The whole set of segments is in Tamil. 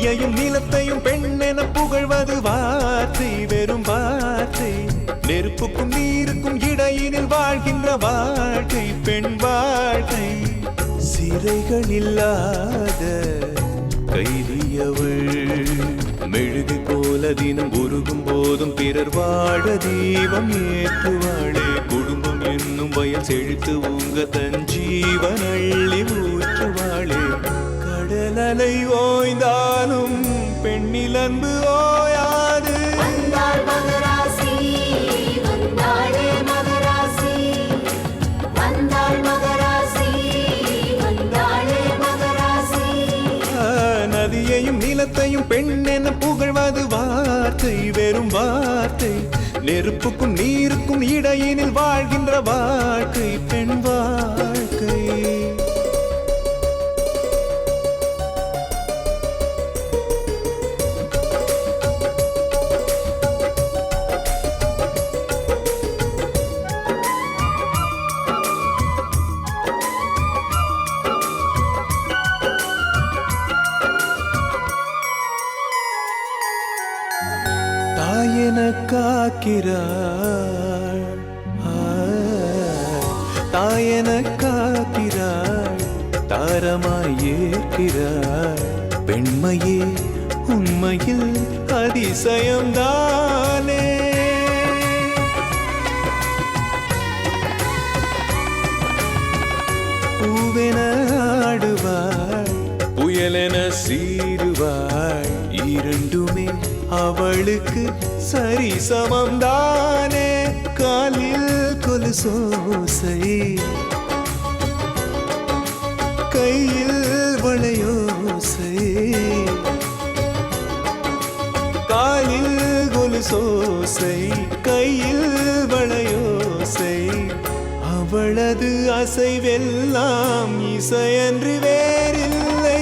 நதியையும் நிலத்தையும் பெண்ணென புகழ்வது வார்த்தை வெறும் வார்த்தை. நெருப்புக்கும் நீருக்கும் இடையினில் வாழ்கின்ற வாழ்க்கை பெண் வாழ்க்கை. சிறைகள் இல்லாத கைதியவள், மெழுகு போல தினம் உருகும் போதும் பிறர் வாழ தீபம் ஏற்றுவாளே. குடும்பம் என்னும் வயல் செழித்து ஊங்க தன் ஜீவன் அள்ளி ஊற்றுவாளே. கடல் அலை ஓய்ந்தாலும் பெண்ணில் அன்பு ஓயாது. நதியையும் நிலத்தையும் பெண்ணென புகழ்வது வார்த்தை வெறும் வார்த்தை. நெருப்புக்கும் நீருக்கும் இடையினில் வாழ்கின்ற வாழ்க்கை பெண் வாழ்க்கை. தாயென காக்கிறாள், தாயென காக்கிறாள், தாரமாய் ஏற்கிறாள். பெண்மையே உண்மையில் அதிசயம்தானே. பூவென ஆடுவாள், புயலென சீருவாள். இரண்டுமே அவளுக்கு சரி சமம்தானே. காலில் கொலுசோசை, கையில் வளையோசை. காலில் கொலுசோசை, கையில் வளையோசை. அவளது அசைவெல்லாம் இசையன்று வேறில்லை.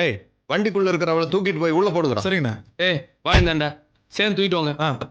ஏய், வண்டிக்குள்ள இருக்கிறவளை தூக்கிட்டு போய் உள்ள போடுங்கடா. சரிங்கண்ணா. ஏய் வாய்ந்தாண்டா, சேர்ந்து தூக்கிட்டு வாங்க.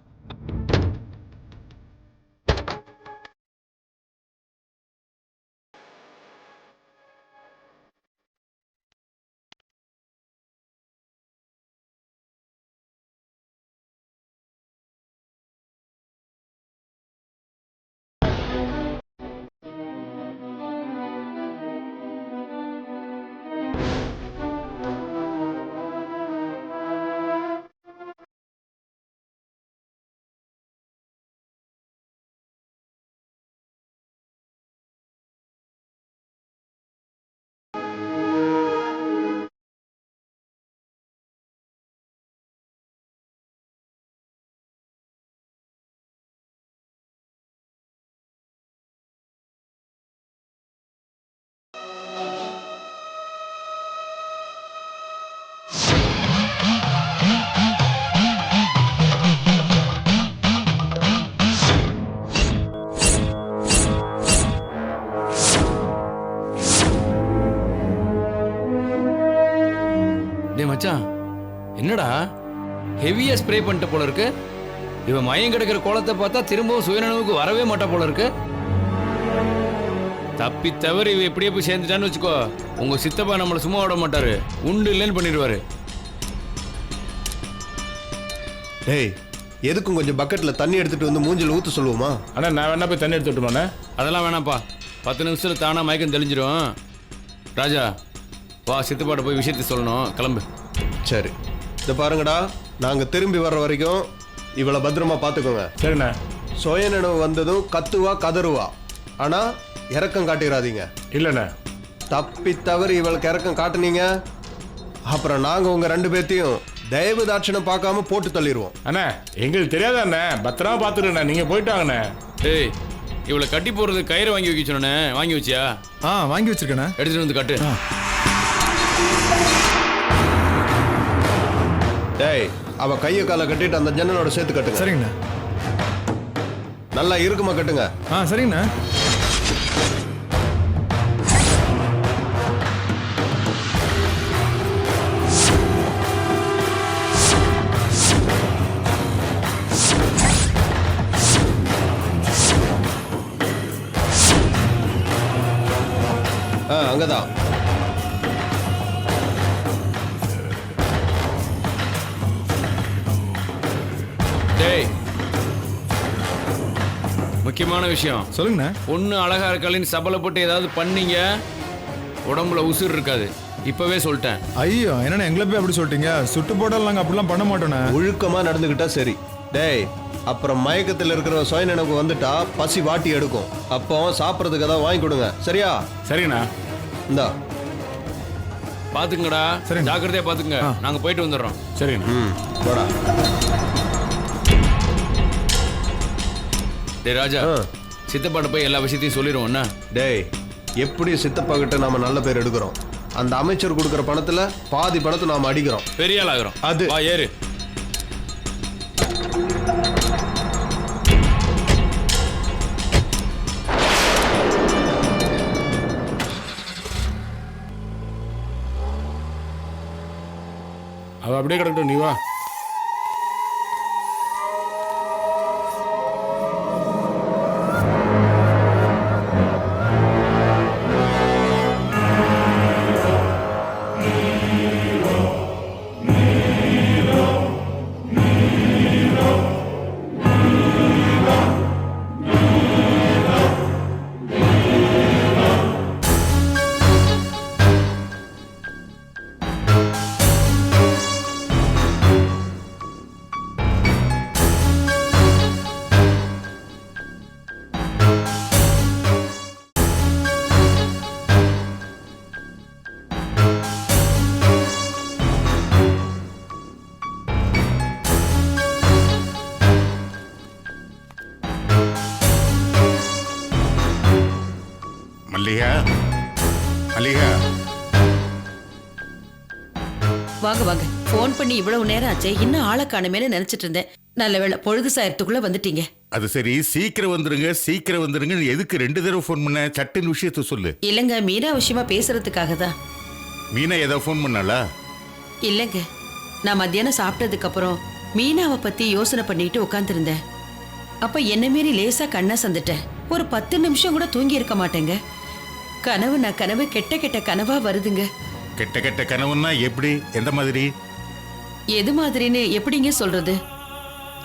மச்சான், என்னடா ஹெவியா ஸ்ப்ரே பண்ணிட்ட போல இருக்கு. இவன் மயம் கிடக்கிற கோலத்தை பார்த்தா திரும்பவும் சுயநனவுக்கு வரவே மாட்டா போல இருக்கு. தப்பி தவறு இவ எப்படியே போய் சேர்ந்துட்டான்னு வச்சுக்கோ, உங்க சித்தப்பா நம்மளை சும்மா விட மாட்டாரு, உண்டு இல்லைன்னு பண்ணிடுவாரு. டேய், எதுக்கும் கொஞ்சம் பக்கெட்ல தண்ணி எடுத்துட்டு வந்து மூஞ்சில் ஊத்து சொல்லுவோமா? அண்ணா நான் வேணா போய் தண்ணி எடுத்துட்டுமாண்ணே? அதெல்லாம் வேணாப்பா, 10 நிமிஷத்துல தானா மயக்கம் தெளிஞ்சிடும். ராஜா வா, சித்தப்பாட்ட போய் விஷயத்தை சொல்லணும், கிளம்பு. சரி, இதை பாருங்கடா, நாங்க திரும்பி வர்ற வரைக்கும் இவளை பத்திரமா பார்த்துக்கோங்க. சரிண்ணே. சுயநினைவு வந்ததும் கத்துவா கதறுவா, ஆனா இறக்கம் காட்டிடாதீங்க. இல்லைண்ணே. தப்பி தவறி இவளுக்கு இறக்கம் காட்டுனீங்க, அப்புறம் நாங்க உங்க 2 பேர்த்தையும் தயவு தாட்சணம் பார்க்காம போட்டு தள்ளிடுவோம். அண்ணே எங்களுக்கு தெரியாதா அண்ணே, பத்திரமா பார்த்துருண்ணே, நீங்கள் போயிட்டாங்கண்ணே. ஏய் இவளை கட்டி போறது கயிறு வாங்கி வைக்க சொன்னே, வாங்கி வச்சியா? வாங்கி வச்சிருக்கேண்ணே. எடுத்துட்டு வந்து கட்டு. டேய், அவ கையை காலை கட்டிட்டு அந்த ஜன்னலோட சேர்த்து கட்டுங்க. சரிங்கண்ணா. நல்லா இருக்குமா கட்டுங்க. சரிங்கண்ணா. அங்கதான். டேய் முக்கியமான விஷயம் சொல்லுங்கண்ணா. பொண்ணு அழகா இருக்காளின்னு சபலை போட்டு ஏதாவது பண்ணீங்க, உடம்புல உசுர் இருக்காது. இப்பவே சொல்லிட்டேன். ஐயோ என்னண்ணா எங்களை போய் அப்படி சொல்லிட்டீங்க? சுட்டு போட்டாலும் நாங்கள் அப்படிலாம் பண்ண மாட்டோண்ணே. ஒழுக்கமா நடந்துக்கிட்டா சரி. டேய், அப்புறம் மயக்கத்தில் இருக்கிற சுய நினைவு வந்துட்டா பசி வாட்டி எடுக்கும். அப்போ சாப்பிட்றதுக்கு ஏதாவது வாங்கி கொடுங்க, சரியா? சரிண்ணா. இந்தா. பாத்துக்கங்கடா, சரிங்க. ஜாக்கிரதையா பாத்துங்க. நாங்க போயிட்டு வந்துடுறோம். சரிண்ணா. போடா. டேய் ராஜா, சித்தப்பாட்ட போய் எல்லா விஷயத்தையும் சொல்லிடுவோம். டேய், எப்படி சித்தப்பா கிட்ட நாம நல்ல பேர் எடுக்கிறோம், அந்த அமைச்சர் கொடுக்குற பணத்துல பாதி பணத்தை நாம அடிக்கிறோம். பெரிய ஆள் ஆகிறோம். அது வா ஏறு. அவள் அப்படியே கிடக்கட்டும், நீ வா. மல்லிகா, மல்லிகா, வாங்க வாங்க. போன் பண்ணி இவ்வளவு நேரம் ஆச்சே, இன்னும் ஆளை காணுமேனு நினைச்சிட்டு இருந்தேன். நல்ல வேளை பொழுது சாயத்துக்குள்ள வந்துட்டீங்க. அது சரி, சீக்கிரம் வந்துருங்க, சீக்கிரம் வந்துருங்க. எதுக்கு 2 தடவை ஃபோன் பண்ண? சட்டுன்னு விஷயத்த சொல்லு. இல்லங்க, மீனா விஷயமா பேசுறதுக்காக தான். மீனா ஏதோ ஃபோன் பண்ணாளா? இல்லங்க, நான் மத்தியானம் சாப்பிட்டதுக்கு அப்புறம் மீனாவை பத்தி யோசனை பண்ணிட்டு உட்காந்துருந்தேன். அப்ப என்ன மீறி லேசா கண்ணா சந்துட்டேன். ஒரு 10 நிமிஷம் கூட தூங்கி இருக்க மாட்டேங்க. கனவு கெட்ட கெட்ட கனவா வருதுங்க. கெட்ட கெட்ட கனவுன்னா எப்படி, எந்த மாதிரி? எது மாதிரின்னு எப்படிங்க சொல்றது?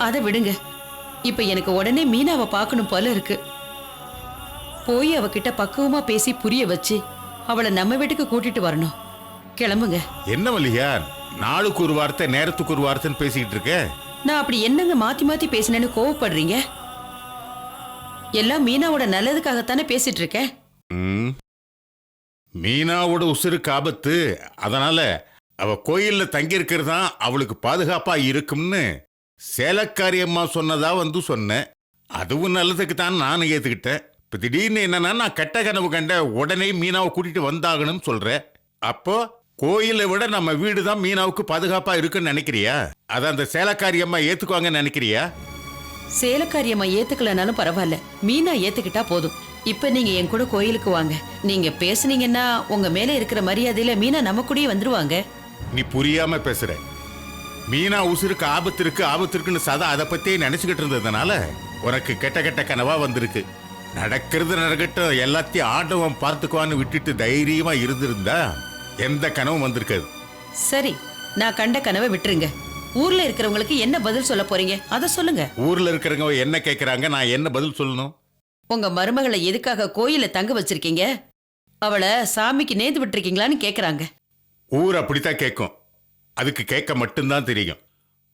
அதை விடுங்க. இப்ப எனக்கு உடனே மீனாவை பார்க்கணும் போல இருக்கு. போய் அவகிட்ட பக்குவமா பேசி புரிய வச்சு அவளை நம்ம வீட்டுக்கு கூட்டிட்டு வரணும். கிளம்புங்க. என்ன மல்லிகா, நாளுக்கு ஒரு வார்த்தை நேரத்துக்கு ஒரு வார்த்தைன்னு பேசிக்கிட்டு இருக்க? நான் அப்படி என்னங்க மாத்தி மாத்தி பேசினேன்னு கோவப்படுறீங்க? எல்லாம் மீனாவோட நல்லதுக்காகத்தானே பேசிட்டு இருக்கேன். மீனாவோட உசுருக்கு ஆபத்து, அதனால அவ கோயில்ல தங்கி இருக்கிறது தான் அவளுக்கு பாதுகாப்பா இருக்கும்னு சேலக்காரியம்மா சொன்னதா வந்து சொன்னேன். அதுவும் நல்லதுக்கு தான் நானும் ஏத்துக்கிட்டேன். இப்ப திடீர்னு என்னன்னா, நான் கெட்ட கனவு கண்ட உடனே மீனாவை கூட்டிட்டு வந்தாகணும்னு சொல்றேன். அப்போ கோயிலை விட நம்ம வீடு தான் மீனாவுக்கு பாதுகாப்பா இருக்குன்னு நினைக்கிறியா? அதை அந்த சேலக்காரியம்மா ஏத்துக்குவாங்கன்னு நினைக்கிறியா? சேலக்காரியம்மா ஏத்துக்கலனாலும் பரவாயில்ல, மீனா ஏத்துக்கிட்டா போதும். இப்ப நீங்க என் கூட கோயிலுக்கு வாங்க. நீங்க பேசுனீங்கன்னா உங்க மேல இருக்கிற மரியாதையில மீனா நம்ம கூடயே வந்துருவாங்க. நீ புரியாம பேசுற. மீனா உசுருக்கு ஆபத்திருக்குன்னு சதா அதை பத்தியே நினைச்சுக்கிட்டு இருந்ததுனால உனக்கு கெட்ட கெட்ட கனவா வந்திருக்கு. நடக்கிறது நடக்கட்டும், எல்லாத்தையும் ஆண்டவன் பார்த்துக்குவான்னு விட்டுட்டு தைரியமா இருந்திருந்தா எந்த கனவும் வந்திருக்காது. சரி, நான் கண்ட கனவை விட்டுருங்க. ஊர்ல இருக்கிறவங்களுக்கு என்ன பதில் சொல்ல போறீங்க அத சொல்லுங்க. ஊர்ல இருக்கிறவங்க என்ன கேக்குறாங்க, நான் என்ன பதில் சொல்லணும்? உங்க மருமகளை எதுக்காக கோயில தங்க வச்சிருக்கீங்க? அவளை சாமிக்கு நேர்ந்து விட்டுருக்கீங்களான்னு கேக்குறாங்க. ஊர் அப்படித்தான் கேட்கும். அதுக்கு கேட்க மட்டும்தான் தெரியும்.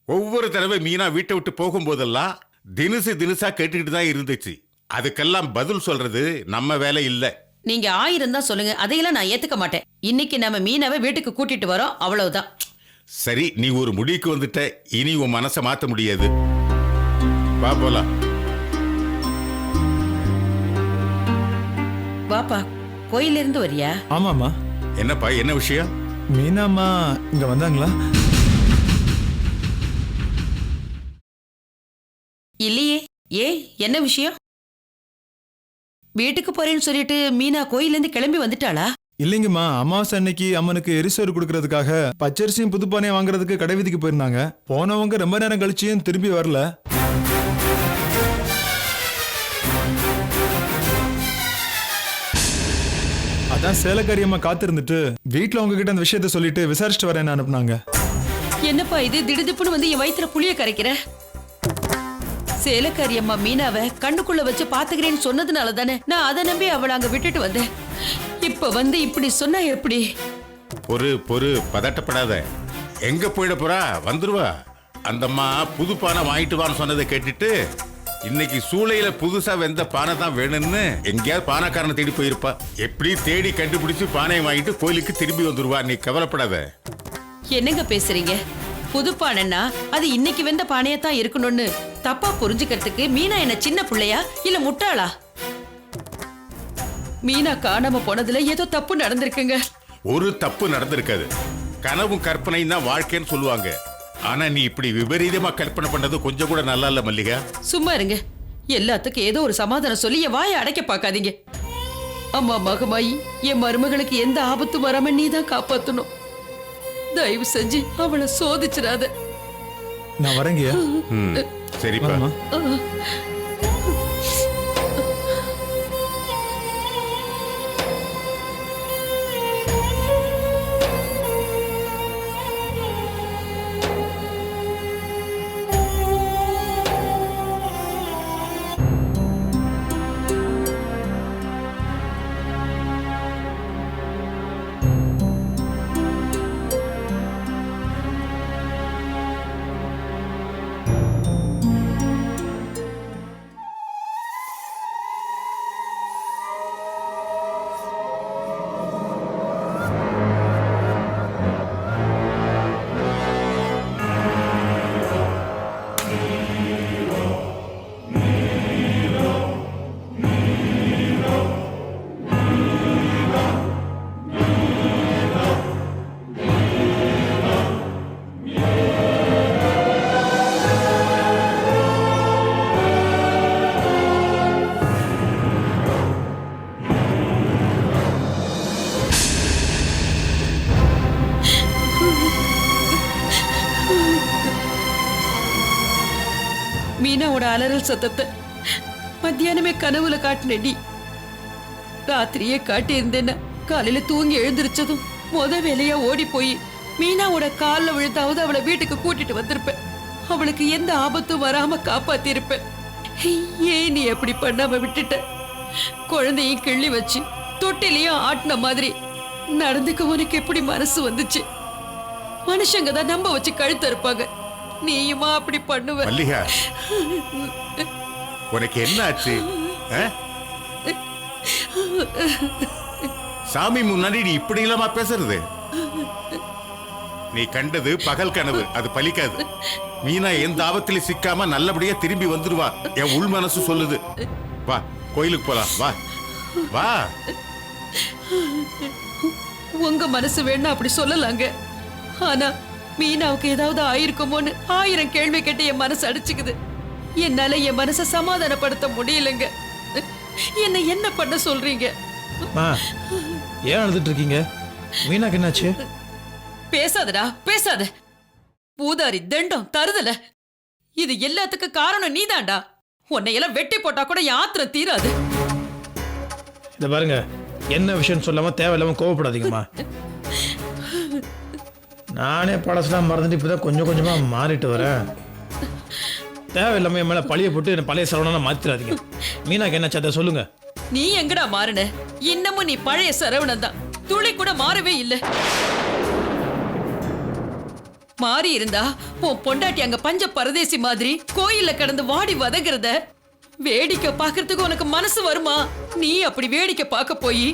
ஒவ்வொரு தடவை மீனா வீட்டை விட்டு போகும்போதெல்லாம் தினசா கேட்டுக்கிட்டு தான் இருந்துச்சு. அதுக்கெல்லாம் பதில் சொல்றது நம்ம வேலை இல்லை. நீங்க 1000 தான் சொல்லுங்க, அதையெல்லாம் நான் ஏத்துக்க மாட்டேன். இன்னைக்கு நம்ம மீனாவை வீட்டுக்கு கூட்டிட்டு வரோம், அவ்வளவுதான். சரி, நீ ஒரு முடிவுக்கு வந்துட்ட. இனி உன் மனசை மாத்த முடியாது. வா போலாம். வாப்பா, கோயில்ல இருந்து வரியா? ஆமாம்மா. என்னப்பா, என்ன விஷயம்? மீனாம்மா இங்க வந்தாங்களா? இல்லையே. என்ன விஷயம்? வீட்டுக்கு போறேன்னு சொல்லிட்டு மீனா கோயில்ல இருந்து கிளம்பி வந்துட்டாளா? இல்லைங்கம்மா, அமாவாசை அன்னைக்கு அம்மனுக்கு எரிசோறு கொடுக்கறதுக்காக பச்சரிசியும் புதுப்பானையும் வாங்குறதுக்கு கடை வீதிக்கு போயிருந்தாங்க. போனவங்க ரொம்ப நேரம் கழிச்சியும் திரும்பி வரல. அதான் சேலக்காரி அம்மா காத்திருந்துட்டு வீட்டுல உங்ககிட்ட அந்த விஷயத்த சொல்லிட்டு விசாரிச்சுட்டு வரேன்னு அனுப்புனாங்க. என்னப்பா இது, திடுதிப்புன்னு வந்து என் வயித்துல புளிய கரைக்கிற? சேலக்காரி அம்மா மீனாவை கண்ணுக்குள்ள வச்சு பாத்துக்கிறேன்னு சொன்னதுனால தானே நான் அதை நம்பி அவளை அங்க விட்டுட்டு வந்தேன். இப்ப வந்து இப்படி சொன்னா எப்படி? பொறு, பதட்டப்படாத. எங்க போயிட போறா? வந்துருவா. அந்த அம்மா புது பானை வாங்கிட்டு வான்னு சொன்னதை கேட்டுட்டு இன்னைக்கு சூளையில புதுசா வெந்த பானை தான் வேணும்னு எங்கேயாவது பானைக்காரனை தேடி போயிருப்பா. எப்படி தேடி கண்டுபிடிச்சு பானையை வாங்கிட்டு கோயிலுக்கு திரும்பி வந்துருவா. நீ கவலைப்படாத. என்னங்க பேசுறீங்க? புது பானைன்னா அது இன்னைக்கு வெந்த பானையா தான் இருக்கணும்னு தப்பா புரிஞ்சுக்கிறதுக்கு மீனா என்ன சின்ன பிள்ளையா இல்ல முட்டாளா? மீனா காணாம போனதுல ஏதோ தப்பு நடந்திருக்குங்க. ஒரு தப்பு நடந்திருக்காது. கனவும் கற்பனையும் தான் வாழ்க்கைன்னு சொல்லுவாங்க. ஆனா நீ இப்படி விபரீதமா கற்பனை பண்ணது கொஞ்சம் கூட நல்லா இல்ல மல்லிகா. சும்மா இருங்க. எல்லாத்துக்கும் ஏதோ ஒரு சமாதானம் சொல்லி என் வாயை அடைக்க பார்க்காதீங்க. அம்மா மகமாயி, என் மருமகளுக்கு எந்த ஆபத்தும் வராம நீ தான் காப்பாத்தணும். தயவு செஞ்சு அவளை சோதிச்சிடாத. நான் வரேங்கய்யா. சரிப்பா. வாம்மா. மீனாவோட அலறல் சத்தத்தை மத்தியானமே கனவுல காட்டினடி. ராத்திரியே காட்டி இருந்தேன்னா காலையில தூங்கி எழுந்திருச்சதும் வேலையா ஓடி போய் மீனாவோட கால்ல விழுந்தாவது அவளை வீட்டுக்கு கூட்டிட்டு வந்திருப்பேன். அவளுக்கு எந்த ஆபத்தும் வராம காப்பாத்தி இருப்பேன். ஏன் நீ எப்படி பண்ணாம விட்டுட்ட? குழந்தையும் கிள்ளி வச்சு தொட்டிலையும் ஆட்டின மாதிரி நடந்துக்க உனக்கு எப்படி மனசு வந்துச்சு? மனுஷங்க தான் நம்ப வச்சு கழுத்த இருப்பாங்க, நீயுமா அப்படி பண்ணுவ? மல்லிகா, உனக்கு என்ன ஆச்சு? சாமி முன்னாடி நீ இப்படி இல்லாம பேசுறது? நீ கண்டது பகல் கனவு, அது பலிக்காது. மீனா எந்த ஆபத்திலும் சிக்காம நல்லபடியா திரும்பி வந்துருவா. என் உள் மனசு சொல்லுது. வா, கோயிலுக்கு போலாம். வா வா. உங்க மனசு வேணா அப்படி சொல்லலாங்க. ஆனா மீனாவுக்கு ஏதாவது ஆயிருக்குமோன்னு 1000 கேள்வி கேட்டு என் மனசு அடிச்சுக்குது. என்னால என் மனசை சமாதானப்படுத்த முடியலங்க. என்ன பண்ண சொல்றீங்க? ஏன் அழுதுட்டு இருக்கீங்க? மீனாக்கு என்னாச்சு? பேசாதடா, பேசாத. பூதாரி, தண்டம், தருதல, இது எல்லாத்துக்கும் காரணம் நீதான்டா. உன்னையெல்லாம் வெட்டி போட்டா கூட என் ஆத்திரம் தீராது. இத பாருங்க, என்ன விஷயம் சொல்லாம தேவையில்லாம கோவப்படாதீங்கம்மா. நானே பழசெல்லாம் மறந்துட்டு இப்பதான் கொஞ்சம் கொஞ்சமா மாறிட்டு வரேன். தேவையில்லாம என் மேல பழிய போட்டு என்ன பழைய சரவணனா மாத்திராதீங்க. மீனாக்கு என்ன சத்த சொல்லுங்க. நீ எங்கடா மாறுன? இன்னமும் நீ பழைய சரவணன் தான். துளி கூட மாறவே இல்லை. மாறி இருந்தா உன் பொண்டாட்டி அங்க பஞ்ச பரதேசி மாதிரி கோயில்ல கிடந்து வாடி வதங்குறத வேடிக்கை பார்க்கறதுக்கு உனக்கு மனசு வருமா? நீ அப்படி வேடிக்கை பார்க்க போய்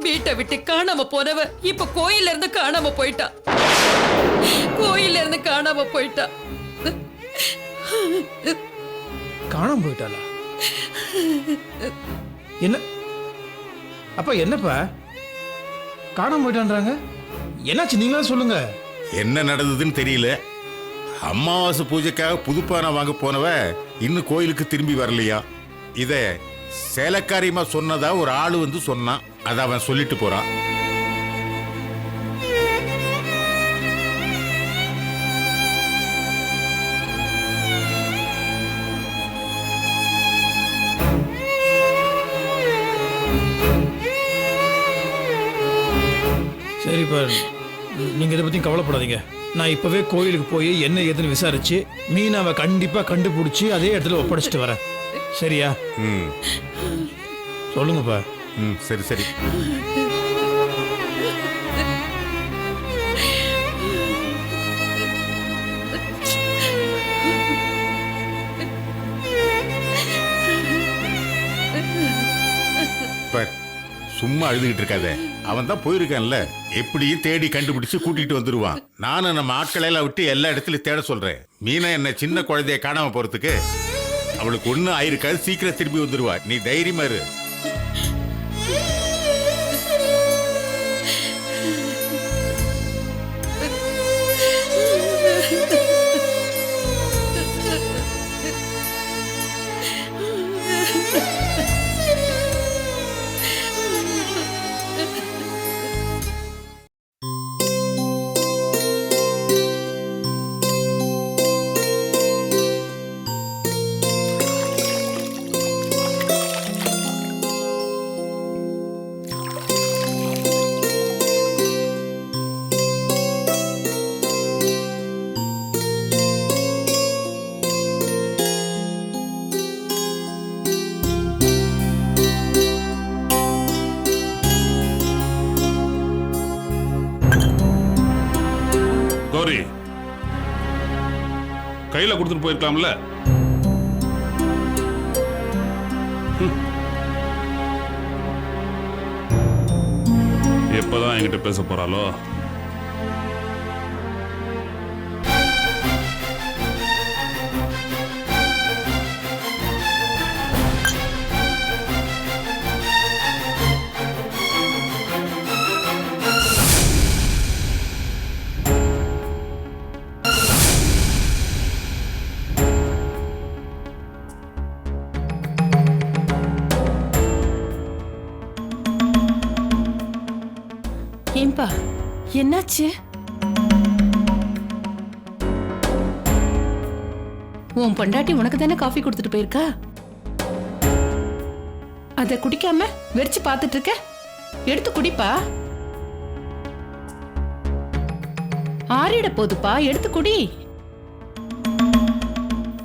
வீட்டை விட்டு காணாம போனவ இப்ப கோயில்ல இருந்து காணாம போயிட்டா. கோயில்ல இருந்து காணாம போயிட்டா. காணாம போயிட்டாளா? என்ன அப்ப என்னப்பா காணாம போயிட்டான்றாங்க? என்னாச்சு நீங்களா சொல்லுங்க. என்ன நடந்ததுன்னு தெரியல. அமாவாசை பூஜைக்காக புதுப்பானை வாங்க போனவ இன்னும் கோயிலுக்கு திரும்பி வரலையா. இத சேலக்காரியமா சொன்னதா ஒரு ஆளு வந்து சொன்னான். அதை அவன் சொல்லிட்டு போறான். சரிப்பா, நீங்க இதை பத்தி கவலைப்படாதீங்க. நான் இப்பவே கோயிலுக்கு போய் என்ன ஏதுன்னு விசாரிச்சு மீனாவை கண்டிப்பா கண்டுபிடிச்சி அதே இடத்துல ஒப்படைச்சிட்டு வரேன். சரியா? ம் சொல்லுங்கப்பா. ம் சரி சரி. பார், சும்மா அழுதுகிட்டு இருக்காத. அவன் தான் போயிருக்கான்ல, எப்படியும் தேடி கண்டுபிடிச்சு கூட்டிட்டு வந்துருவான். நானும் நம்ம ஆட்களையெல்லாம் விட்டு எல்லா இடத்துலயும் தேட சொல்றேன். மீனா என்ன சின்ன குழந்தைய காணாம போறதுக்கு அவளுக்கு ஒன்னும் ஆயிருக்காது. சீக்கிரம் திரும்பி வந்துருவா. நீ தைரியமா இரு. கௌரி, கையில கொடுத்துட்டு போயிருக்கலாம்ல. எப்பதான் என்கிட்ட பேச போறாளோ? ஏன்பா என்னாச்சு? உன் பொண்டாட்டி உனக்கு தானே காஃபி கொடுத்துட்டு போயிருக்கா? அத குடிக்காம வெறிச்சு பார்த்துட்டு இருக்க. எடுத்து குடிப்பா. ஆறிட போதுப்பா, எடுத்து குடி.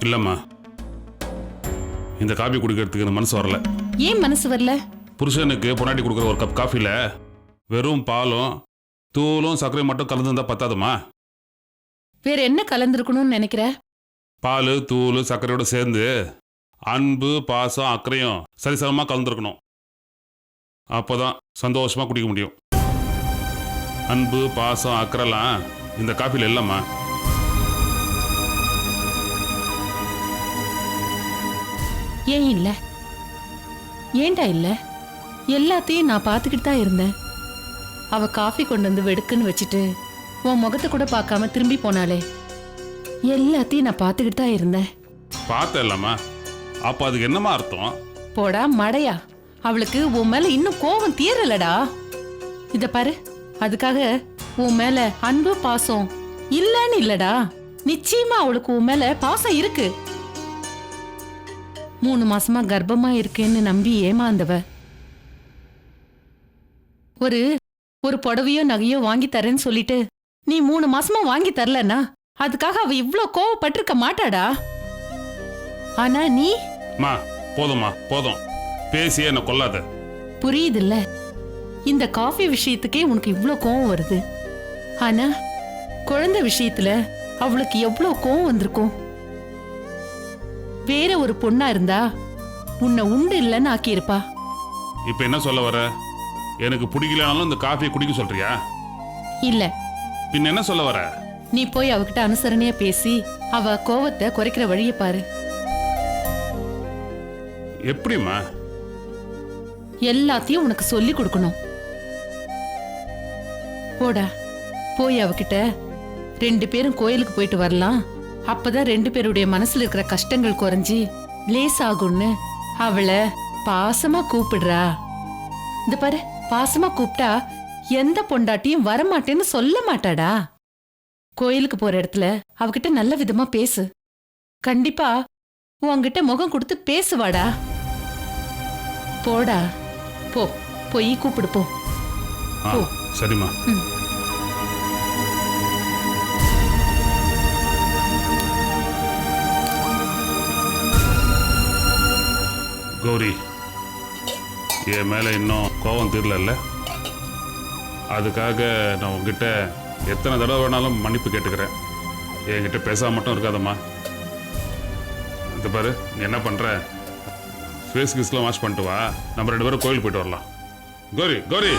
இல்லம்மா, இந்த காபி குடிக்கிறதுக்கு எனக்கு மனசு வரல. ஏன் மனசு வரல? புருஷனுக்கு பொண்டாட்டி கொடுக்குற ஒரு கப் காஃபில வெறும் பாலும் தூளும் சர்க்கரையும் மட்டும் கலந்துருந்தா பத்தாதுமா? வேற என்ன கலந்துருக்கணும்னு நினைக்கிற? பால் தூள் சர்க்கரையோட சேர்ந்து அன்பு பாசம் அக்கறையும் சரிசமமாக கலந்துருக்கணும். அப்போதான் சந்தோஷமா குடிக்க முடியும். அன்பு பாசம் அக்கறைலாம் இந்த காஃபில இல்லைம்மா. ஏன் இல்ல? ஏண்டா இல்ல? எல்லாத்தையும் நான் பார்த்துக்கிட்டு தான் இருந்தேன். அவ காஃபி கொண்டு வந்து வெடுக்குன்னு வச்சுட்டு உன் முகத்தை கூட பார்க்காம திரும்பி போனாலே. எல்லாத்தையும் நான் பார்த்துக்கிட்டு தான் இருந்தேன். பார்த்த இல்லம்மா, அப்போ அதுக்கு என்னமா அர்த்தம்? போடா மடையா, அவளுக்கு உன் மேல இன்னும் கோபம் தீரலடா. இத பாரு, அதுக்காக உன் மேல அன்பு பாசம் இல்லன்னு இல்லடா. நிச்சயமா அவளுக்கு உன் மேல பாசம் இருக்கு. 3 மாசமா கர்ப்பமா இருக்கேன்னு நம்பி ஏமாந்தவ ஒரு புடவையோ நகையோ வாங்கி தரேன்னு சொல்லிட்டு நீ 3 மாசமா வாங்கி தரலன்னா அதுக்காக அவ இவ்ளோ கோவப்பட்டிருக்க மாட்டாடா. ஆனா நீ போதும்மா போதும், பேசியே என்ன கொல்லாத. புரியுதுல்ல, இந்த காஃபி விஷயத்துக்கே உனக்கு இவ்ளோ கோவம் வருது. ஆனா குழந்தை விஷயத்துல அவளுக்கு எவ்வளவு கோவம் வந்திருக்கும். வேற ஒரு பொண்ணா இருந்தா உன்னை உண்டு இல்லைன்னு ஆக்கியிருப்பா. இப்போ என்ன சொல்ல வர? எனக்கு பிடிக்கலனாலும் இந்த காஃபியை குடிக்க சொல்றியா? இல்ல, பின்ன என்ன சொல்ல வர? நீ போய் அவகிட்ட அனுசரணையா பேசி அவ கோவத்தை குறைக்கிற வழிய பாரு. எப்படிம்மா? எல்லாத்தையும் உனக்கு சொல்லி கொடுக்கணும். போடா, போய் அவகிட்ட 2 பேரும் கோயிலுக்கு போயிட்டு வரலாம், அப்பதான் 2 பேருடைய மனசுல இருக்கிற கஷ்டங்கள் குறைஞ்சி லேசாகும்னு அவளை பாசமா கூப்பிடுறா. இந்த பாரு, பாசமா கூப்பிட்டா எந்த பொண்டாட்டியும் வரமாட்டேன்னு சொல்ல மாட்டாடா. கோயிலுக்கு போற இடத்துல அவகிட்ட நல்ல விதமா பேசு. கண்டிப்பா உன்கிட்ட முகம் கொடுத்து பேசுவாடா. போடா, போய் கூப்பிடு போ. சரிம்மா. கௌரி, என் மேல இன்னும் கோபம் தீரல. அதுக்காக நான் உங்ககிட்ட எத்தனை தடவை வேணாலும் மன்னிப்பு கேட்டுக்கிறேன். என்கிட்ட பேசாம மட்டும் இருக்காதம்மா. இந்த பாரு, நீ என்ன பண்ற? ஃபேஸ் கிஸ்லாம் வாஷ் பண்ணிட்டு வா, நம்ம 2 பேரும் கோயிலுக்கு போயிட்டு வரலாம். கௌரி, கௌரி.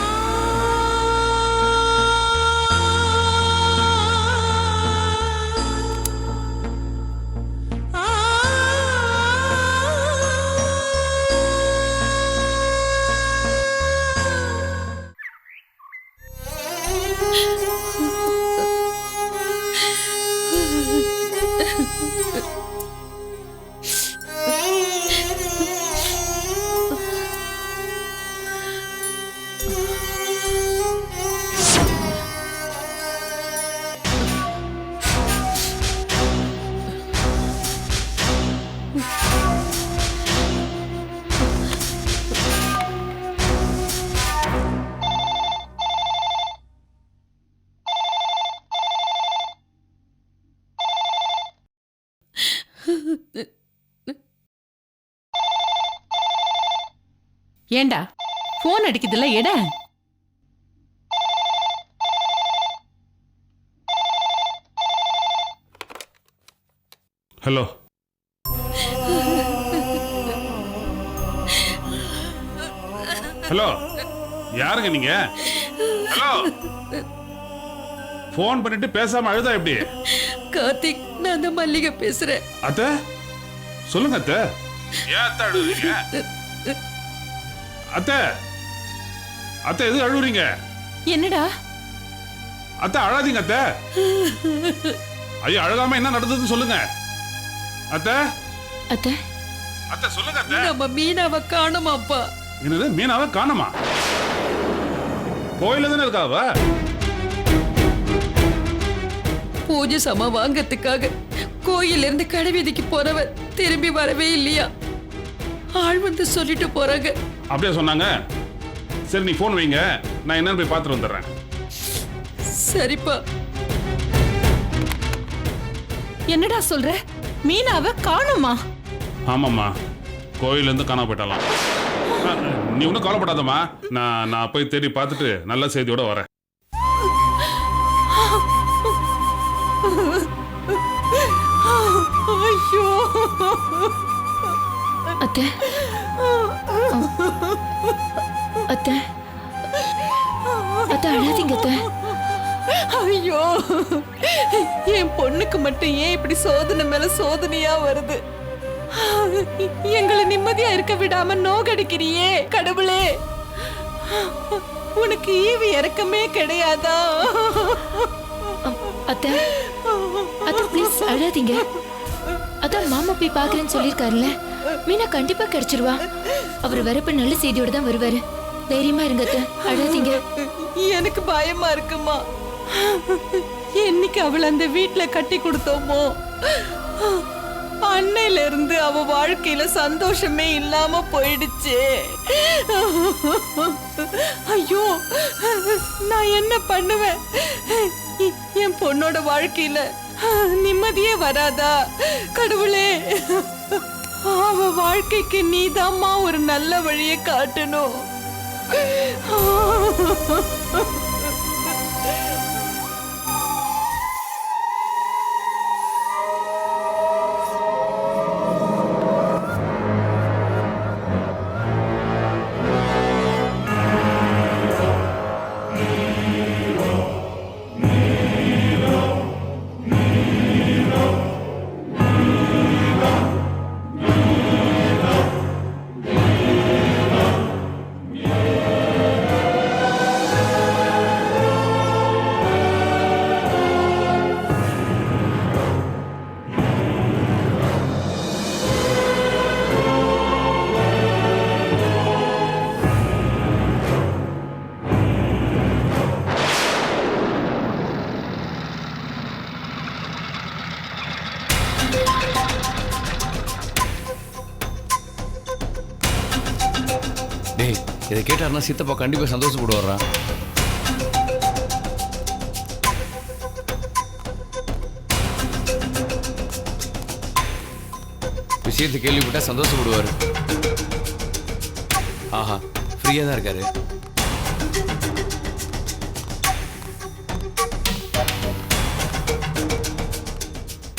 ஏண்டா போன் அடிக்குதுல்ல, எட. ஹலோ. ஹலோ, யாருங்க நீங்க? ஹலோ. போன் பண்ணிட்டு பேசாம அழுதா எப்படி? கார்த்திக், நான் தான் மல்லிகை பேசுறேன். அத்தை, சொல்லுங்க அத்தை. ஏன் அத்தை அழுகுறீங்க? அத்தை, அத்தை எது அழுகுறீங்க? என்னடா? அத்தை அழாதீங்க அத்தை. ஐயோ, அழகாம என்ன நடந்ததுன்னு சொல்லுங்க அத்தை. அத்தை, அத்தை சொல்லுங்க அத்தை. நம்ம மீனாவை காணுமாப்பா. என்னது, மீனாவை காணுமா? கோயில தானே இருக்காவ? பூஜை சம வாங்கறதுக்காக கோயில இருந்து கடைவீதிக்கு போறவ திரும்பி வரவே இல்லையா. ஆள் வந்து சொல்லிட்டு போறாங்க. அப்படியே சொன்னாங்க. சரி, நீ போன் வைங்க, நான் என்னன்னு போய் பார்த்துட்டு வந்துடுறேன். சரிப்பா. என்னடா சொல்ற? மீனாவை காணுமா? ஆமாம்மா, கோயில இருந்து காணாம போயிட்டாலாம். நீ ஒன்றும் கவலைப்படாதம்மா, நான் போய் தேடி பார்த்துட்டு நல்ல செய்தியோட வரேன். ஐயோ அத்தை, அத்தை, அத்தை அழாதீங்க அத்தை. ஐயோ, என் பொண்ணுக்கு மட்டும் ஏன் இப்படி சோதனை மேல சோதனையா வருது? எங்களை நிம்மதியா இருக்க விடாம நோகடிக்கிறியே கடவுளே. உனக்கு ஈவு இறக்கமே கிடையாதா? அத்தை, அத்தை ப்ளீஸ் அழாதீங்க. அதான் மாமா போய் பாக்குறேன்னு சொல்லிருக்காருல்ல, மீனா கண்டிப்பா கிடைச்சிருவா. அவர் வரப்ப நல்ல செய்தியோட தான் வருவாரு. தைரியமா இருங்க அத்தை, அழாதீங்க. எனக்கு பயமா இருக்குமா. என்னைக்கு அவளை அந்த வீட்டுல கட்டி கொடுத்தோமோ அன்னையில இருந்து அவ வாழ்க்கையில சந்தோஷமே இல்லாம போயிடுச்சு. ஐயோ, நான் என்ன பண்ணுவேன்? என் பொண்ணோட வாழ்க்கையில நிம்மதியே வராதா? கடவுளே, அவ வாழ்க்கைக்கு நீதாம்மா ஒரு நல்ல வழியை காட்டணும். இதை கேட்டாருன்னா சித்தப்பா கண்டிப்பா சந்தோஷப்படுவாரா? விஷயத்தை கேள்விப்பட்டா சந்தோஷப்படுவாரு. ஆஹா, ஃப்ரீயா தான் இருக்காரு.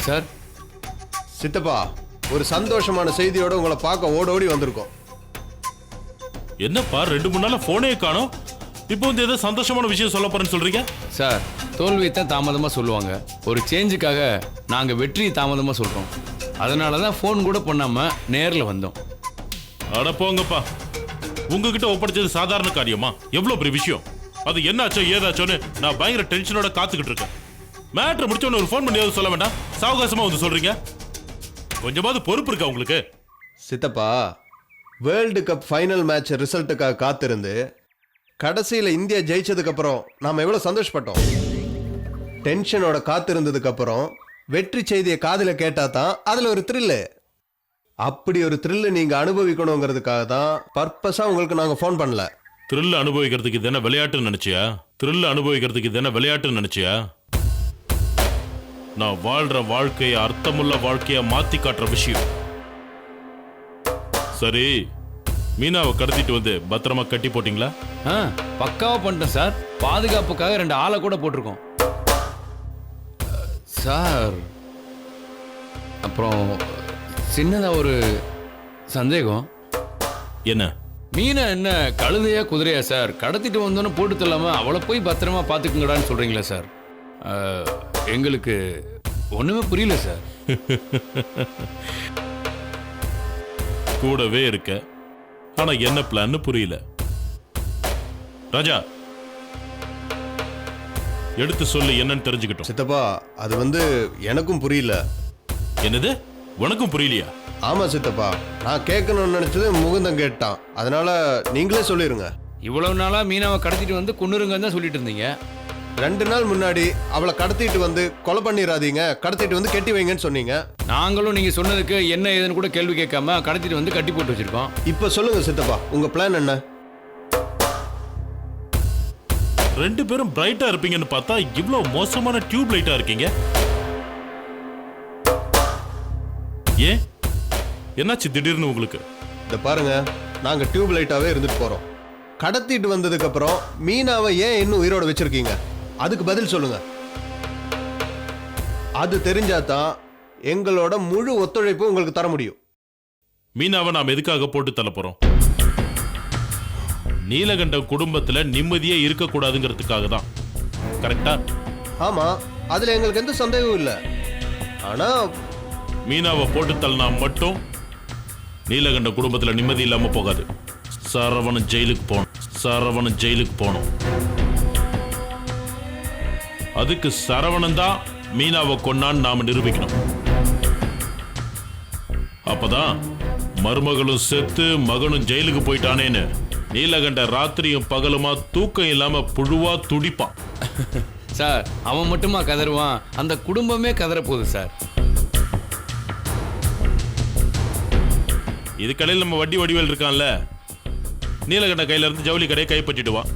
சார், சித்தப்பா, ஒரு சந்தோஷமான செய்தியோட உங்களை பார்க்க ஓடோடி வந்திருக்கோம். என்னப்பா 2-3 நாளா போனே காணோம், இப்போ வந்து ஏதோ சந்தோஷமான விஷயம் சொல்ல போறேன்னு சொல்றீங்க? சார், தோல்வியை தான் தாமதமாக சொல்லுவாங்க. ஒரு சேஞ்சுக்காக நாங்கள் வெற்றியை தாமதமாக சொல்கிறோம். அதனால தான் ஃபோன் கூட பண்ணாமல் நேரில் வந்தோம். அட போங்கப்பா, உங்ககிட்ட ஒப்படைச்சது சாதாரண காரியமா? எவ்வளோ பெரிய விஷயம். அது என்னாச்சோ ஏதாச்சோன்னு நான் பயங்கர டென்ஷனோட காத்துக்கிட்டு இருக்கேன். மேட்ரு முடிச்சோன்னு ஒரு ஃபோன் பண்ணி சொல்ல வேண்டாம், சாவகாசமா வந்து சொல்றீங்க. கொஞ்சமாவது பொறுப்பு இருக்கா உங்களுக்கு? சித்தப்பா, வேர்ல்டு கப் ஃபைனல் மேட்ச் ரிசல்ட்டுக்காக காத்திருந்து கடைசியில் இந்தியா ஜெயிச்சதுக்கு அப்புறம் நாம் எவ்வளோ சந்தோஷப்பட்டோம். டென்ஷனோட காத்திருந்ததுக்கு அப்புறம் வெற்றி செய்தியை காதில் கேட்டால் தான் அதில் ஒரு த்ரில்லு. அப்படி ஒரு த்ரில்லு நீங்கள் அனுபவிக்கணுங்கிறதுக்காக தான் பர்பஸாக உங்களுக்கு நாங்கள் ஃபோன் பண்ணல. த்ரில் அனுபவிக்கிறதுக்கு இது என்ன விளையாட்டுன்னு நினைச்சியா? த்ரில் அனுபவிக்கிறதுக்கு இது என்ன விளையாட்டுன்னு நினைச்சியா? நான் வாழ்ற வாழ்க்கையை அர்த்தமுள்ள வாழ்க்கையா மாத்தி காட்டுற விஷயம். சரி, மீனாவை கடத்திட்டு வந்து பத்திரமா கட்டி போட்டீங்களா? பக்காவா பண்ணிட்டேன் சார். பாதுகாப்புக்காக 2 ஆளை கூட போட்டிருக்கோம் சார். அப்புறம் சின்னதா ஒரு சந்தேகம். என்ன? மீனை என்ன கழுதையா குதிரையா சார்? கடத்திட்டு வந்தோன்னு போட்டு தள்ளாம அவளை போய் பத்திரமா பார்த்துக்குங்கடான்னு சொல்றீங்களா சார்? எங்களுக்கு ஒண்ணுமே புரியல சார். கூடவே இருக்க, ஆனா என்ன பிளான்னு புரியல. ராஜா, எடுத்து சொல்லு, என்னன்னு தெரிஞ்சுக்கிட்டோம். சித்தப்பா, அது வந்து எனக்கும் புரியல. என்னது, உனக்கும் புரியலையா? ஆமா சித்தப்பா, நான் கேட்கணும்னு நினைச்சது முகுந்தன் கேட்டான். அதனால நீங்களே சொல்லிருங்க. இவ்வளவு நாளா மீனாவை கடத்திட்டு வந்து கொன்னுருங்கன்னு தான் சொல்லிட்டு இருந்தீங்க. 2 நாள் முன்னாடி அவளை கடத்திட்டு வந்து கொலை பண்ணிடாதீங்க, கடத்திட்டு வந்து கட்டி வைங்கன்னு சொன்னீங்க. நாங்களும் நீங்க சொன்னதுக்கு என்ன ஏதுன்னு கூட கேள்வி கேட்காம கடத்திட்டு வந்து கட்டி போட்டு வச்சிருக்கோம். இப்ப சொல்லுங்க சித்தப்பா, உங்க பிளான் என்ன? 2 பேரும் பிரைட்டா இருப்பீங்கன்னு பார்த்தா இவ்வளவு மோசமான டியூப் லைட்டா இருக்கீங்க. ஏன், என்னாச்சு திடீர்னு உங்களுக்கு? இத பாருங்க, நாங்க டியூப் லைட்டாவே இருந்துட்டு போறோம். கடத்திட்டு வந்ததுக்கு அப்புறம் மீனாவை ஏன் இன்னும் உயிரோட வச்சிருக்கீங்க? அதுக்கு பதில் சொல்லுங்க. அது தெரிஞ்சாதான் எங்களோட முழு ஒத்துழைப்பு உங்களுக்கு தர முடியும். மீனாவை நாம் எதுக்காக போட்டு தள்ள போறோம்? நீலகண்டம் குடும்பத்துல நிம்மதியே இருக்கக்கூடாதுங்கிறதுக்காக தான். கரெக்டா? ஆமா, அதுல எங்களுக்கு எந்த சந்தேகமும் இல்லை. ஆனா மீனாவை போட்டு தள்ளினா மட்டும் நீலகண்ட குடும்பத்துல நிம்மதி இல்லாம போகாது. சரவணன் ஜெயிலுக்கு போகணும். சரவணன் ஜெயிலுக்கு போகணும். அதுக்கு சரவணன் தான் மீனாவை கொன்னான்னு நாம நிரூபிக்கணும். அப்பதான் மருமகளும் செத்து மகனும் ஜெயிலுக்கு போயிட்டானேன்னு நீலகண்ட ராத்திரியும் பகலுமா தூக்கம் இல்லாம புழுவா துடிப்பான். சார், அவன் மட்டுமா கதறுவான், அந்த குடும்பமே கதற போகுது சார். இது கடையில் நம்ம வட்டி வடிவேல் இருக்கான்ல, நீலகண்ட கையில இருந்து ஜவுளி கடையை கைப்பற்றிடுவான்.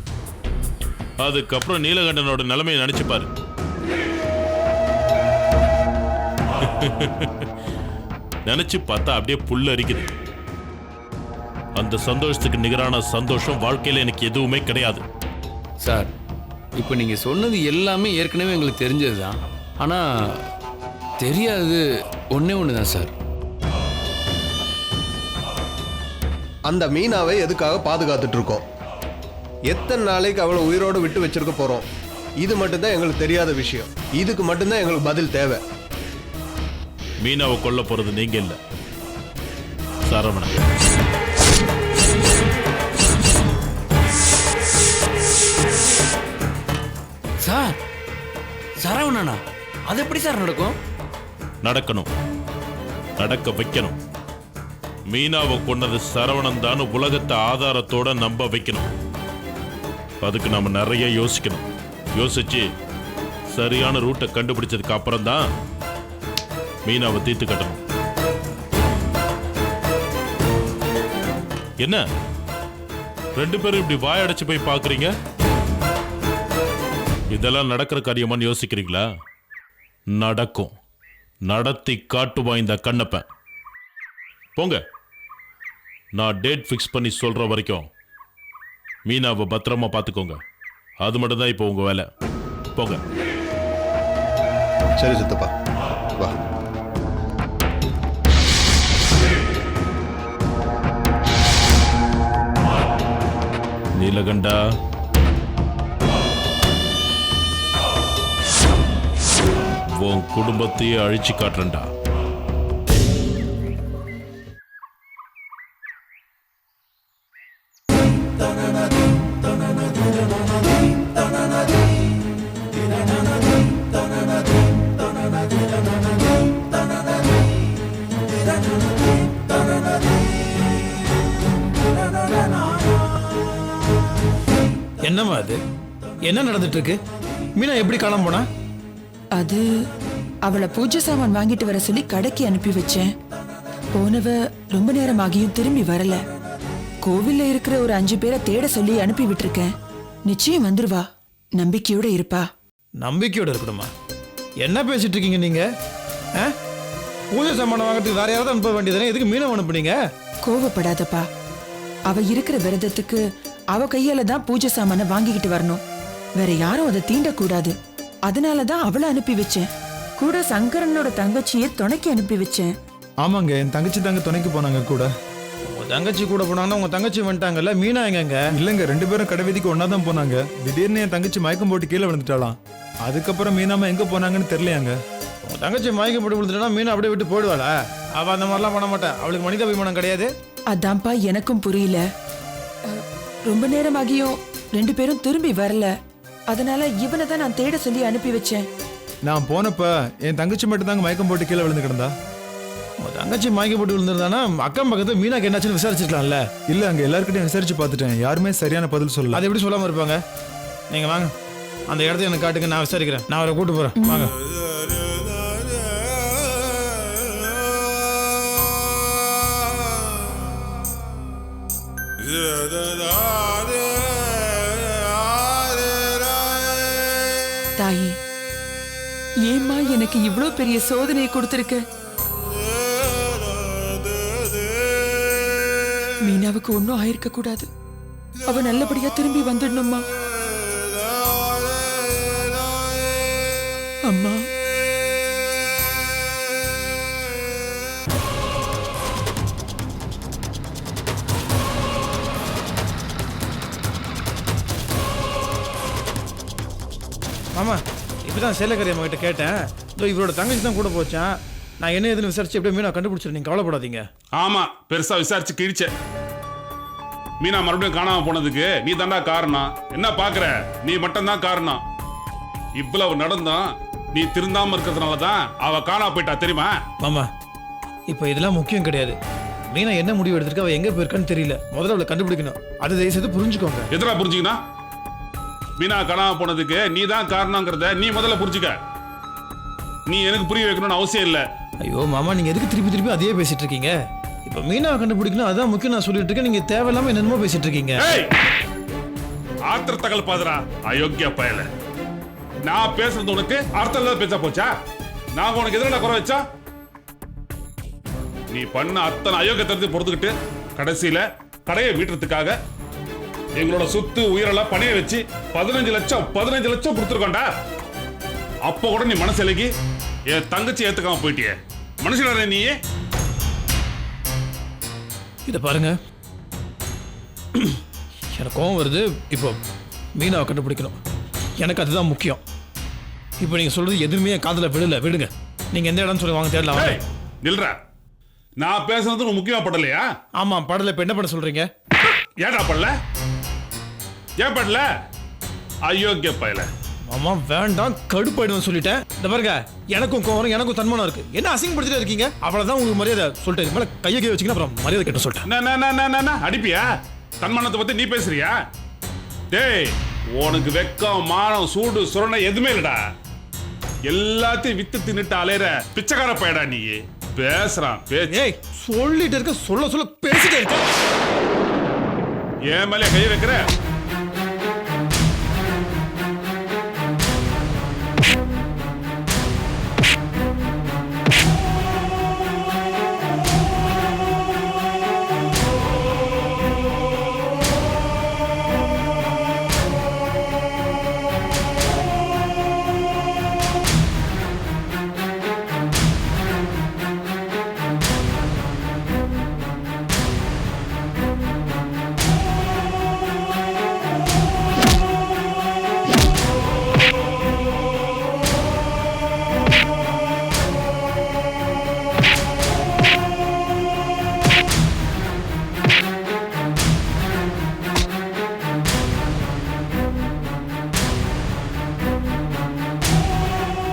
அதுக்கப்புறம் நீலகண்டனோட நிலைமையை நினைச்சுப்பாரு. நினைச்சு பார்த்தா அப்படியே புல்ல அரிக்குது. அந்த சந்தோஷத்துக்கு நிகரான சந்தோஷம் வாழ்க்கையில எனக்கு எதுவுமே கிடையாது. சார், இப்போ நீங்க சொன்னது எல்லாமே ஏற்கனவே எங்களுக்கு தெரிஞ்சதுதான். ஆனா தெரியாது ஒண்ணே ஒண்ணுதான் சார். அந்த மீனாவை எதுக்காக பாதுகாத்துட்டு இருக்கோம்? எத்தனை நாளைக்கு அவளை உயிரோடு விட்டு வச்சிருக்க போறோம்? இது மட்டும்தான் எங்களுக்கு தெரியாத விஷயம். இதுக்கு மட்டும்தான் எங்களுக்கு பதில் தேவை. மீனாவை கொல்ல போறது நீங்க இல்ல, சரவணன். சார், சரவணனா? அது எப்படி சார் நடக்கும்? நடக்கணும், நடக்க வைக்கணும். மீனாவை கொன்னது சரவணன் தான் உலகத்தை ஆதாரத்தோட நம்ப வைக்கணும். அதுக்கு நாம நிறைய யோசிக்கணும். யோசிச்சு சரியான ரூட்டை கண்டுபிடிச்சதுக்கு அப்புறம் தான் மீனாவை தீர்த்து கட்டணும். என்ன ரெண்டு பேரும் இப்படி வாயடைச்சு போய் பாக்குறீங்க? இதெல்லாம் நடக்கிற காரியமான்னு யோசிக்கிறீங்களா? நடக்கும். நடத்தி காட்டுவான் இந்த கண்ணப்பன். போங்க. நான் டேட் ஃபிக்ஸ் பண்ணி சொல்ற வரைக்கும் மீனாவை பத்திரமா பார்த்துக்கோங்க. அது மட்டும் தான் இப்போ உங்க வேலை. போங்க. சரி சித்தப்பா, வா. நீலகண்டா, உன் குடும்பத்தையே அழிச்சு காட்டுறேன்டா. என்னம்மா அது? என்ன நடந்துட்டு இருக்கு? மீனா எப்படி காணாம போனா? அது அவளை பூஜை சாமான் வாங்கிட்டு வர சொல்லி கடைக்கு அனுப்பி வச்சேன். போனவ ரொம்ப நேரம் ஆகியும் திரும்பி வரல. கோவில்ல இருக்கிற ஒரு 5 பேரை தேட சொல்லி அனுப்பி விட்டுருக்கேன். நிச்சயம் வந்துருவா. நம்பிக்கையோட இருப்பா. நம்பிக்கையோட இருக்கணுமா? என்ன பேசிட்டு இருக்கீங்க நீங்க? பூஜை சாமான் வாங்கிறதுக்கு வேற யாராவது அனுப்ப வேண்டியதானே? எதுக்கு மீனை அனுப்புனீங்க? கோவப்படாதப்பா. அவ இருக்கிற விரதத்துக்கு அவ கையால தான் பூஜை சாமான வாங்கிக்கிட்டு வரணும். வேற யாரும் அதை தீண்டக்கூடாது. அதனாலதான் அவளை அனுப்பி வச்சேன். கூட சங்கரனோட தங்கச்சியை துணைக்கு அனுப்பி வச்சேன். ஆமாங்க, என் தங்கச்சி தாங்க துணைக்கு போனாங்க கூட. உங்க தங்கச்சி கூட போனாங்கன்னா உங்க தங்கச்சி வந்துட்டாங்கல்ல, மீனா எங்க? இல்லைங்க, 2 பேரும் கடை வீதிக்கு ஒன்னா தான் போனாங்க. திடீர்னு என் தங்கச்சி மயக்கம் போட்டு கீழே விழுந்துட்டாளாம். அதுக்கப்புறம் மீனாம எங்க போனாங்கன்னு தெரியலையாங்க. உங்க தங்கச்சி மயக்கம் போட்டு விழுந்துட்டா மீனா அப்படியே விட்டு போயிடுவாளா? அவ அந்த மாதிரிலாம் பண்ண மாட்டா. அவளுக்கு மனித அபிமானம் கிடையாது. அதான்ப்பா எனக்கும் புரியல. ரொம்ப நேரம் ஆகியும் 2 பேரும் திரும்பி வரல. அதனால இவனை தான் நான் தேட சொல்லி அனுப்பி வச்சேன். நான் போனப்ப என் தங்கச்சி மட்டும் தாங்க மயக்கம் போட்டு கீழே விழுந்து கிடந்தா. உங்க தங்கச்சி மயக்கம் போட்டு விழுந்திருந்தானா அக்கம் பக்கத்துல மீனாக்கு என்னாச்சுன்னு விசாரிச்சிருக்கலாம்ல? இல்ல, அங்க எல்லாருக்கிட்டையும் விசாரிச்சு பார்த்துட்டேன். யாருமே சரியான பதில் சொல்லல. அதை எப்படி சொல்லாம இருப்பாங்க? நீங்க வாங்க, அந்த இடத்த எனக்கு காட்டுங்க, நான் விசாரிக்கிறேன். நான் அவரை கூட்டு போறேன். வாங்க. தாயே, ஏம்மா எனக்கு இவ்ளோ பெரிய சோதனையை கொடுத்திருக்க? மீனாவுக்கு ஒன்னும் ஆயிருக்க கூடாது. அவ நல்லபடியா திரும்பி வந்துடணும்மா. அம்மா, மாமா, இப்பதான் சேலக்கரி அம்மா கிட்ட கேட்டேன். இதோ இவரோட தங்கச்சி தான் கூட போச்சான். நான் என்ன எதுன்னு விசாரிச்சு எப்படியும் மீனா கண்டுபிடிச்சிருக்கேன். நீங்க கவலைப்படாதீங்க. ஆமா, பெருசா விசாரிச்சு கிழிச்ச. மீனா மறுபடியும் காணாம போனதுக்கு நீ தாண்டா காரணம். என்ன பாக்குற? நீ மட்டும் தான் காரணம். இவ்வளவு நடந்தும் நீ திருந்தாம இருக்கிறதுனால தான் அவ காணாம போயிட்டா, தெரியுமா? மாமா, இப்போ இதெல்லாம் முக்கியம் கிடையாது. மீனா என்ன முடிவு எடுத்திருக்க, அவ எங்க போயிருக்கான்னு தெரியல. முதல்ல அவளை கண்டுபிடிக்கணும். அதை தயவு செய்து புரிஞ்சுக்கோங்க. எதிரா புரிஞ்சுக்கணும்? மீனா காணாம போனதுக்கு நீ தான் காரணங்கிறத நீ முதல்ல புரிஞ்சுக்க. நீ எனக்கு புரிய வைக்கணும்னு அவசியம் இல்லை. ஐயோ மாமா, நீங்க எதுக்கு திருப்பி திருப்பி அதையே பேசிட்டு இருக்கீங்க? இப்போ மீனாவை கண்டுபிடிக்கணும், அதான் முக்கியம் நான் சொல்லிட்டு இருக்கேன். நீங்க தேவையில்லாம என்னென்னமோ பேசிட்டு இருக்கீங்க. ஆத்திர தகல் பாதுரா, அயோக்கிய பயல. நான் பேசுறது உனக்கு அர்த்தம் இல்லாத பேச்சா போச்சா? நான் உனக்கு எதிராக குறை வச்சா? நீ பண்ண அத்தனை அயோக்கியத்தை பொறுத்துக்கிட்டு கடைசியில கடையை மீட்டுறதுக்காக எங்களோட சொத்து உயிரெல்லாம் பணைய வச்சு 15 லட்சம் கொடுத்துருக்கோண்டா. அப்ப கூட நீ மனசு இலகி என் தங்கச்சி ஏத்துக்காம போயிட்டியே. மனுஷன நீயே. இத பாருங்க, எனக்கு கோவம் வருது. இப்போ மீனாவை கண்டுபிடிக்கணும், எனக்கு அதுதான் முக்கியம். இப்போ நீங்க சொல்றது எதுவுமே காதுல விடுங்க. நீங்க எந்த இடம்னு சொல்லி வாங்க, தேடலாம். நில்றா, நான் பேசுறது முக்கியமா படலையா? ஆமா, படல. இப்ப என்ன பண்ண சொல்றீங்க? ஏடா படல? ஏன் படல? அயோக்கிய பயல. மாமா வேண்டாம், கடுப்பாயிடுவேன் சொல்லிட்டேன். இந்த பாருங்க, எனக்கும் கோவம், எனக்கும் தன்மானம் இருக்கு. என்ன அசிங்கப்படுத்திட்டே இருக்கீங்க? அவ்வளவுதான் உங்களுக்கு மரியாதை. சொல்லிட்டேன், மேல கையை கை வச்சுக்கினா அப்புறம் மரியாதை கேட்ட சொல்லிட்டேன். அடிப்பியா? தன்மானத்தை பத்தி நீ பேசுறியா? டேய், உனக்கு வெக்கம், மானம், சூடு, சுரணை எதுவுமே இல்லடா. எல்லாத்தையும் வித்து தின்னுட்டு அலையற பிச்சைக்கார பயடா நீ. பேசுறான் பேச்சு. சொல்லிட்டு இருக்க, சொல்ல பேசிட்டே இருக்க. ஏன் மேலே கை வைக்கிற?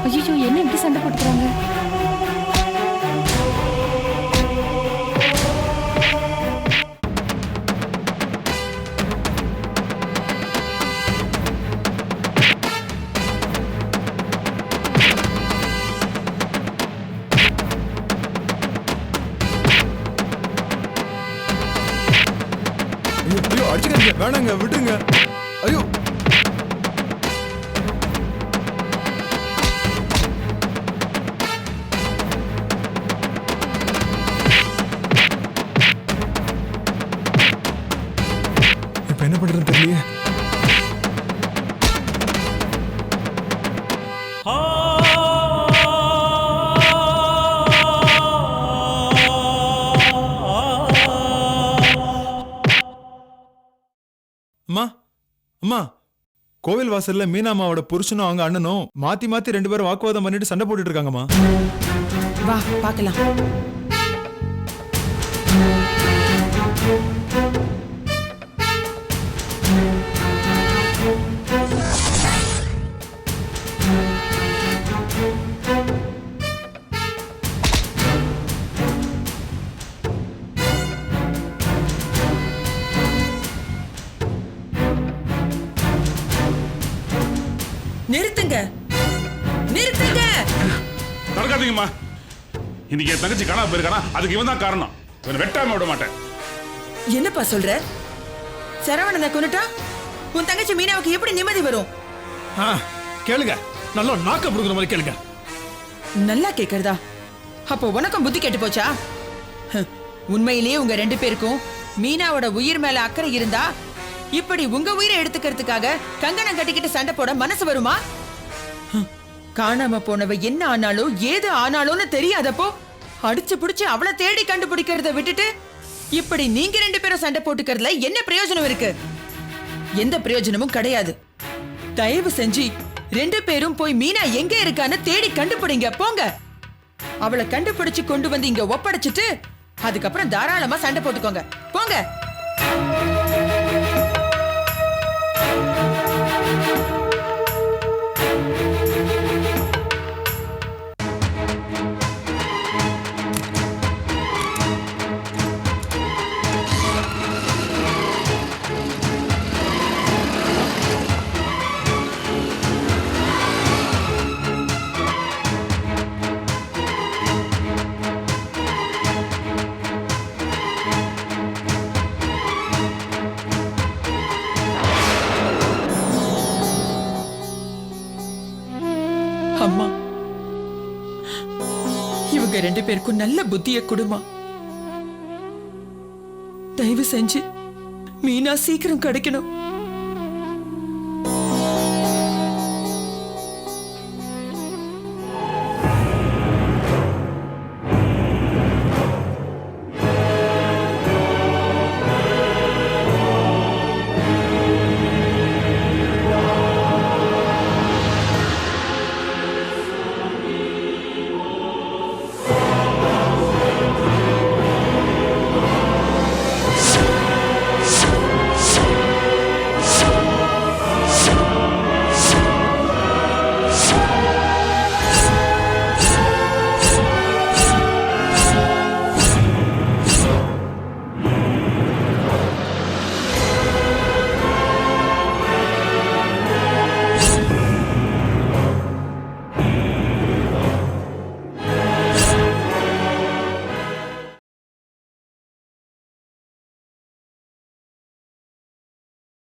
ஐயோ என்ன இப்படி சண்டை போட்டுக்கிறாங்க? ஐயோ அடிச்சுக்காதீங்க, வேணாங்க, விட்டுருங்க. ஐயோ இப்ப என்ன பண்றதுன்னு தெரியலையே. அம்மா அம்மா, கோவில் வாசல்ல மீனாமாவோட புருஷனும் அவங்க அண்ணனும் மாத்தி மாத்தி 2 பேரும் வாக்குவாதம் பண்ணிட்டு சண்டை போட்டுட்டு இருக்காங்கம்மா. வா பார்க்கலாம். நிறுத்துங்க, நிறுத்துங்க. நடக்காதீங்கம்மா. இன்னைக்கு என் தங்கச்சி காணாம போயிருக்கானா, அதுக்கு இவன் தான் காரணம். இவனை வெட்டாம விட மாட்டேன். என்னப்பா சொல்ற? சரவணனை கொன்னுட்டா உன் தங்கச்சி மீனாவுக்கு எப்படி நிம்மதி வரும்? கேளுங்க, நல்லா நாக்க புடுங்குற மாதிரி கேளுங்க. நல்லா கேக்குறதா? அப்போ உனக்கும் புத்தி கெட்டு போச்சா? உண்மையிலேயே உங்க 2 பேருக்கும் மீனாவோட உயிர் மேல அக்கறை இருந்தா இப்படி உங்க உயிரை எடுத்துக்கிறதுக்காக கங்கணம் கட்டிக்கிட்டு சண்டை போட மனசு வருமா? காணாம போனவ என்ன ஆனாலோ ஏது ஆனாலோன்னு தெரியாதப்போ அடிச்சு புடிச்சு அவளை தேடி கண்டுபிடிக்கிறத விட்டுட்டு இப்படி நீங்க 2 பேரும் சண்டை போட்டுக்கிறதுல என்ன பிரயோஜனம் இருக்கு? எந்த பிரயோஜனமும் கிடையாது. தயவு செஞ்சு 2 பேரும் போய் மீனா எங்க இருக்கான்னு தேடி கண்டுபிடிங்க. போங்க, அவளை கண்டுபிடிச்சு கொண்டு வந்து இங்க ஒப்படைச்சிட்டு அதுக்கப்புறம் தாராளமா சண்டை போட்டுக்கோங்க. போங்க. அம்மா, இவங்க 2 பேருக்கும் நல்ல புத்திய கொடுமா. தயவு செஞ்சு மீனா சீக்கிரம் கிடைக்கணும்.